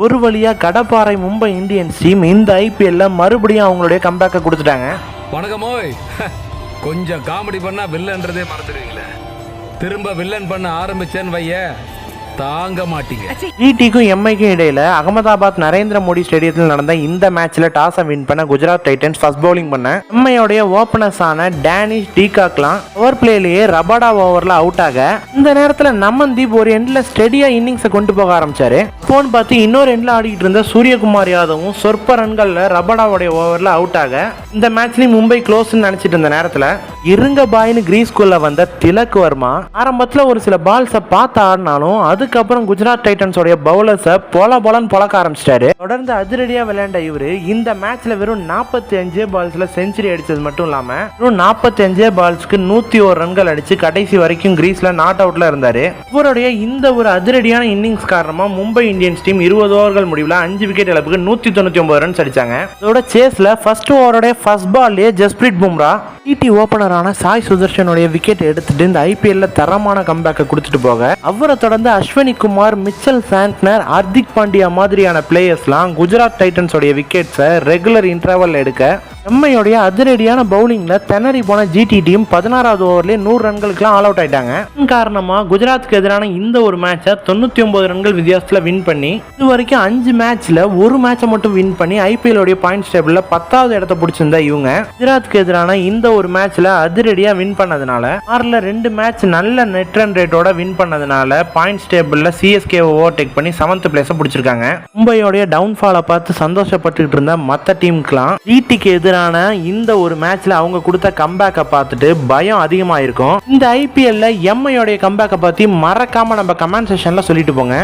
ஒரு வழியா கடப்பாறை மும்பை இந்தியன்ஸ் டீம் இந்த ஐபிஎல்ல மறுபடியும் அவங்களுடைய கம்பேக்கை கொடுத்துட்டாங்க. வணக்கமோய். கொஞ்சம் காமெடி பண்ணா வில்லன்றதே மறந்துடுவீங்களே. திரும்ப வில்லன் பண்ண ஆரம்பிச்சேன்னு வைய தாங்க மாட்டீங்க. ஈடிக்கும் எம்ஐக்கும் இடையில அகமதாபாத் நரேந்திர மோடி ஸ்டேடியத்தில் நடந்த இந்த மேட்ச்ல டாஸை வின் பண்ண குஜராத் டைட்டன்ஸ் ஃபர்ஸ்ட் பவுலிங் பண்ண எம்ஐயோடைய ஓபனர்ஸ் ஆன டேனிஷ் டீகாக்லாம் ஓவர் பிளேலேயே ரபாடா ஓவர்ல அவுட் ஆக இந்த நேரத்துல நமன்தீப் ஒரு எண்ட்ல ஸ்டெடியா இன்னிங்ஸை கொண்டு போக ஆரம்பிச்சாரு. போன் பார்த்து இன்னொரு எண்ட்ல ஆடிட்டு இருந்த சூரியகுமார் யாதவும் சொற்ப ரன்கள்ல ரபாடாவுடைய ஓவர்ல அவுட் ஆக இந்த மேட்ச்லயும் மும்பை க்ளோஸ் நினைச்சிட்டு இருந்த நேரத்துல இருங்க பாய்னு கிரீஸ்குள்ள வந்த திலக் வர்மா ஆரம்பத்துல ஒரு சில பால்ஸை பார்த்து ஆடினாலும் அதுக்கப்புறம் குஜராத் டைட்டன்ஸோட பவுலர்ஸை பொலன்னு பொழக்க ஆரம்பிச்சிட்டாரு. தொடர்ந்து அதிரடியா விளையாண்ட இவரு இந்த மேட்ச்ல வெறும் 45 பால்ஸ்ல செஞ்சுரி அடிச்சது மட்டும் இல்லாம வெறும் 45 பால்ஸ்க்கு 101 ரன்கள் அடிச்சு கடைசி வரைக்கும் கிரீஸ்ல நாட் அவுட்ல இருந்தாரு. இவருடைய இந்த ஒரு அதிரடியான இன்னிங்ஸ் காரணமா மும்பை இந்தியன்ஸ் டீம் 20 ஓவர்கள் முடிவில் 5 விக்கெட் இழப்புக்கு 199 ரன்ஸ் அடிச்சாங்க. இதோட சேஸ்ல ஃபர்ஸ்ட் ஓவரோட ஃபர்ஸ்ட் பால்லே ஜஸ்பிரீத் பும்ரா டி ஓபனரான சாய் சுதர்ஷனுடைய விக்கெட் எடுத்துட்டு இந்த ஐபிஎல்ல தரமான கம்பேக்கை கொடுத்துட்டு போக அவரை தொடர்ந்து அஸ்வினி குமார், மிச்சல் சாண்ட்னர், ஹார்திக் பாண்டியா மாதிரியான பிளேயர்ஸ்லாம் குஜராத் டைட்டன்ஸோடைய விக்கெட்ஸை ரெகுலர் இன்டர்வல் எடுக்க எம்ஐயோடைய அதிரடியான பவுலிங்ல திணறி போன ஜிடி டீம் 16வது ஓவர்லேயே 100 ரன்களுக்குலாம் ஆல் அவுட் ஆயிட்டாங்க. காரணமா குஜராத்துக்கு எதிரான இந்த ஒரு மேட்சை 99 ரன்கள் வித்தியாசத்துல வின் பண்ணி இது வரைக்கும் 5 மேட்ச்ல ஒரு மேட்சை மட்டும் வின் பண்ணி ஐபிஎல் உடைய பாயிண்ட்ஸ் டேபிள்ல 10வது இடத்தை பிடிச்சிருந்தா இவங்க குஜராத்துக்கு எதிரான இந்த ஒரு மேட்ச்ல அதிரடியா வின் பண்ணதுனால 6ல 2 மேட்ச் நல்ல நெட் ரன் ரேட்டோட வின் பண்ணதுனால பாயிண்ட்ஸ் டேபிள்ல சிஎஸ்கே ஓவர்டேக் பண்ணி 7th பிளேஸை பிடிச்சிருக்காங்க. மும்பையோடைய டவுன்ஃபாலை பார்த்து சந்தோஷப்பட்டு இருந்த மற்ற டீமுக்குலாம் ஜிடிக்கு எதிரான இந்த ஒரு மேட்ச்ல அவங்க கொடுத்த கம்பேக்கை பார்த்துட்டு பயம் அதிகமாயிருக்கும். இந்த ஐபிஎல்ல எம்ஐயோடைய கம்பேக்கை பத்தி மறக்காம நம்ம கமெண்ட் செக்ஷன்ல சொல்லிட்டு போங்க.